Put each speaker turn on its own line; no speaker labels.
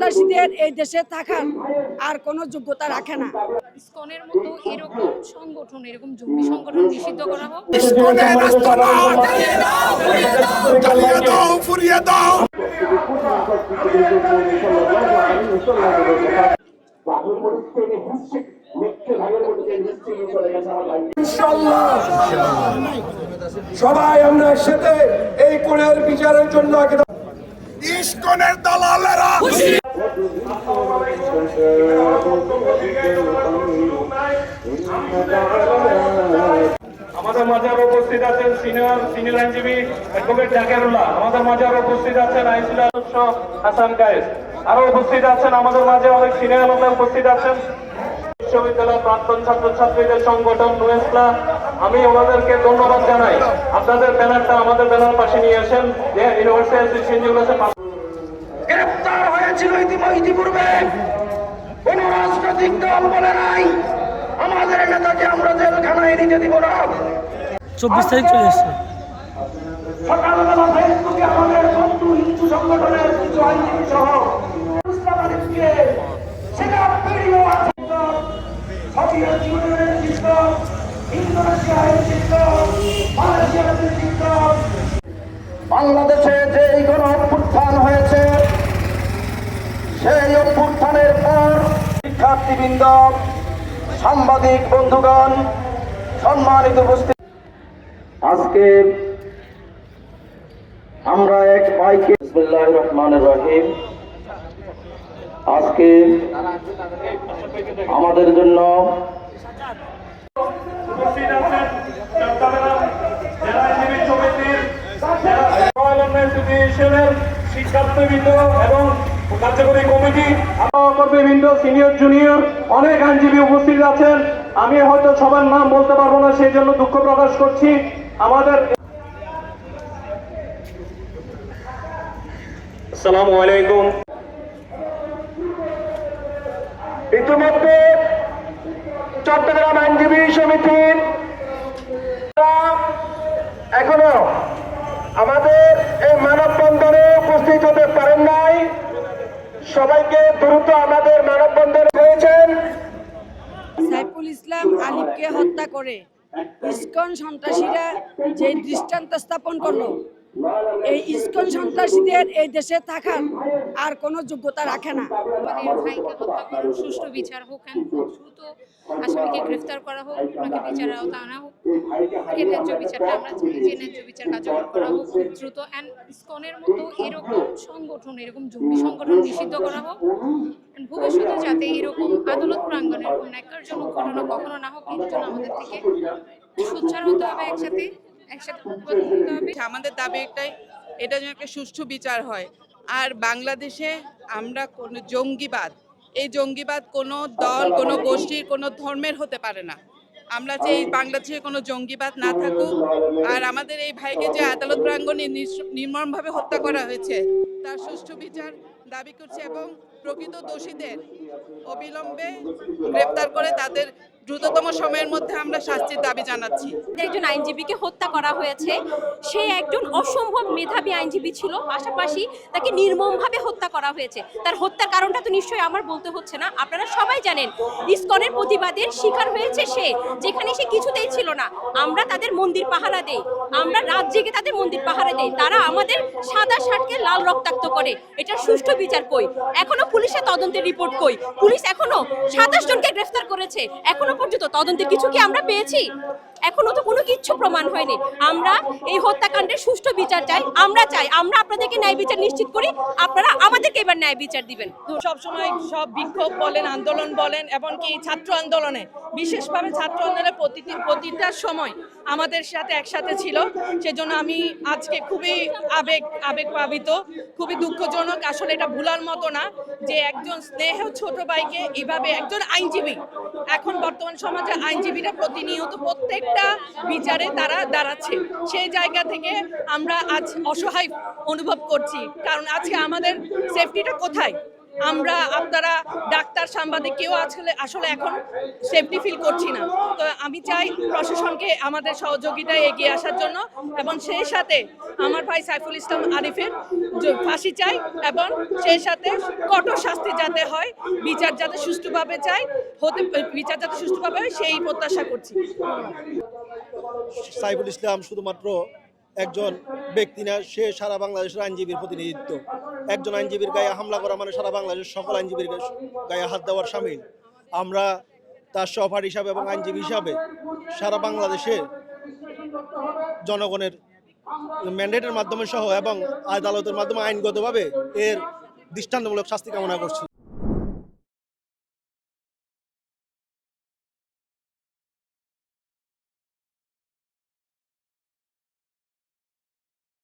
সন্ত্রাসীদের এই দেশে থাকার আর কোনো যোগ্যতা রাখে না।
ইসকনের মতো এরকম সংগঠন, এরকম জঙ্গি সংগঠন নিষিদ্ধ করা হোক।
ইসকনের আস্তানা জ্বালিয়ে দাও, পুড়িয়ে দাও। ইনশাআল্লাহ সবাই আমরা একসাথে এই কোণের বিচারের জন্য ইসকনের দালালেরা
আমাদের মাঝে আরো উপস্থিত আছেন সিনিয়র আইনজীবী অ্যাডভোকেট জাকেরুল্লাহ, আমাদের মাঝে আরো উপস্থিত আছেন আইনজীবী হাসান কায়েস, আরো উপস্থিত আছেন আমাদের মাঝে অনেক সিনিয়র লোকরা উপস্থিত আছেন বিশ্ববিদ্যালয়ের প্রাক্তন ছাত্রছাত্রীদের সংগঠন নুয়েসলা। আমি ওনাদেরকে ধন্যবাদ জানাই। আপনাদের ব্যানারটা আমাদের ব্যানার পাশে নিয়ে আসেন। যে ইউনিভার্সিটি
গ্রেফতার হয়েছিল ইতিপূর্বে কোন রাজনৈতিক দল বলে নাই আমাদের নেতাকে আমরা জেলখানায় নিতে দিব না।
24 তারিখ চলে এসছে।
সকালবেলা ফেসবুকে আমাদের বন্ধু হিন্দু সংগঠনের কিছু আইনজীবী সহ ইসলামাবাদীকে সেটা ভিডিও আছে, সৌদির জীবনের চিত্র, ইন্দোনেশিয়ার চিত্র, মালয়েশিয়ার চিত্র। বাংলাদেশে যে গণ অভ্যুত্থান হয়েছে সেই অভ্যুত্থানের পর শিক্ষার্থীবৃন্দ, সাংবাদিক বন্ধুগণ, সম্মানিত উপস্থিতি, আজকে আমরা এক ভাইকে বিসমিল্লাহির রহমানির রহিম আজকে আমাদের জন্য
উপস্থিত আছেন চট্টগ্রাম জেলা আইনজীবী সমিতির অ্যাসোসিয়েশনের শিক্ষার্থীবৃন্দ এবং কার্যকরী কমিটি, কর্মীবৃন্দ, সিনিয়র জুনিয়র অনেক আইনজীবী উপস্থিত আছেন। আমি হয়তো সবার নাম বলতে পারবো না, সেই জন্য দুঃখ প্রকাশ করছি। আমাদের আসসালামু আলাইকুম।
ইতিমধ্যে চট্টগ্রাম আইনজীবী সমিতির এখনো আমাদের এই মানববন্ধনে উপস্থিত হতে পারেন নাই। সবাইকে দ্রুত আমাদের মানববন্ধনে হয়েছেন।
সাইফুল ইসলাম আলিফকে হত্যা করে ইসকন সন্ত্রাসীরা যে দৃষ্টান্ত স্থাপন করলো, এই ইসকন সন্ত্রাসীদের এই দেশে থাকার আর কোনো যোগ্যতা রাখে না।
আমাদের ভাইকে হত্যা করুন, সুষ্ঠু বিচার হোক, দ্রুত আসামিকে গ্রেফতার করা হোক, ওনাকে বিচারের আওতায় আনা হোক। এর ন্যায্য বিচারটা আমরা চাই, যে ন্যায্য বিচার কার্যকর করা হোক খুব দ্রুত। অ্যান্ড ইসকনের মতো এরকম সংগঠন, এরকম জঙ্গি সংগঠন নিষিদ্ধ করা হোক। ভবিষ্যতে যাতে এরকম আদালত প্রাঙ্গণে এরকম ন্যাক্কারজনক ঘটনা কখনো না হোক, এর জন্য আমাদের থেকে সোচ্চার হতে হবে, একসাথে হতে হবে।
আমাদের দাবি একটাই, এটা যেন একটা সুষ্ঠু বিচার হয়। আর বাংলাদেশে আমরা কোনো জঙ্গিবাদ, এই জঙ্গিবাদ কোনো দল, কোনো গোষ্ঠীর, কোনো ধর্মের হতে পারে না। আমরা চাই বাংলাদেশে কোনো জঙ্গিবাদ না থাকুক। আর আমাদের এই ভাইকে যে আদালত প্রাঙ্গণে নির্মমভাবে হত্যা করা হয়েছে তার সুষ্ঠু বিচার দাবি করছে এবং প্রকৃত দোষীদের অবিলম্বে গ্রেপ্তার করে তাদের দ্রুততম সময়ের মধ্যে আমরা শাস্তির দাবি জানাচ্ছি।
একজন আইনজীবীকে হত্যা করা হয়েছে, সে একজন অসম্ভব মেধাবী আইনজীবী ছিল, পাশাপাশি তাকে নির্মমভাবে হত্যা করা হয়েছে। তার হত্যার কারণটা তো নিশ্চয়ই আমার বলতে হচ্ছে না, আপনারা সবাই জানেন। ইসকনের প্রতিবাদের শিকার হয়েছে সে, যেখানে সে কিছুতেই ছিল না। আমরা তাদের মন্দির পাহারা দেই, আমরা রাত জেগে তাদের মন্দির পাহারা দেই, তারা আমাদের সাদা শার্টকে লাল রক্তাক্ত করে। এটার সুষ্ঠু বিচার কই? এখনো পুলিশের তদন্তের রিপোর্ট কই? পুলিশ এখনো 27 জনকে গ্রেফতার করেছে, এখনো পর্যন্ত তদন্তে কিছু কি আমরা পেয়েছি? এখনো তো কোনো কিছু প্রমাণ হয়নি। আমরা এই হত্যাকাণ্ডের সুষ্ঠু বিচার চাই। আমরা চাই আমরা আপনাদেরকে ন্যায় বিচার নিশ্চিত করি, আপনারা আমাদেরকে এবার ন্যায় বিচার দিবেন।
সবসময় সব বিক্ষোভ বলেন, আন্দোলন বলেন, এমনকি ছাত্র আন্দোলনে, বিশেষভাবে ছাত্র আন্দোলনের প্রতিটার সময় আমাদের সাথে একসাথে ছিল। সেজন্য আমি আজকে খুবই আবেগপ্লাবিত, খুবই দুঃখজনক। আসলে এটা ভুলার মতো না যে একজন স্নেহ ছোট ভাইকে এভাবে একজন আইনজীবী, এখন বর্তমান সমাজে আইনজীবীরা প্রতিনিয়ত প্রত্যেকটা বিচারে তারা দাঁড়াচ্ছে। সেই জায়গা থেকে আমরা আজ অসহায় অনুভব করছি, কারণ আজকে আমাদের সেফটিটা কোথায়? আমরা আপনারা ডাক্তার সাংবাদিক কেউ আসলে এখন সেফটি ফিল করছি না। তো আমি চাই প্রশাসনকে আমাদের সহযোগিতায় এগিয়ে আসার জন্য, এবং সেই সাথে আমার ভাই সাইফুল ইসলাম আরিফের ফাঁসি চাই, এবং সেই সাথে কঠোর শাস্তি যাতে হয়, বিচার যাতে সুষ্ঠুভাবে বিচার যাতে সুষ্ঠুভাবে হয় সেই প্রত্যাশা করছি।
সাইফুল ইসলাম শুধুমাত্র একজন ব্যক্তি না, সে সারা বাংলাদেশের আইনজীবীর প্রতিনিধিত্ব। একজন আইনজীবীর গায়ে হামলা করা মানে সারা বাংলাদেশের সকল আইনজীবীর গায়ে হাত দেওয়ার শামিল। আমরা তার সহপাঠী হিসাবে এবং আইনজীবী হিসাবে সারা বাংলাদেশে জনগণের ম্যান্ডেটের মাধ্যমে সহ এবং আদালতের মাধ্যমে আইনগতভাবে এর দৃষ্টান্তমূলক শাস্তি কামনা করছি।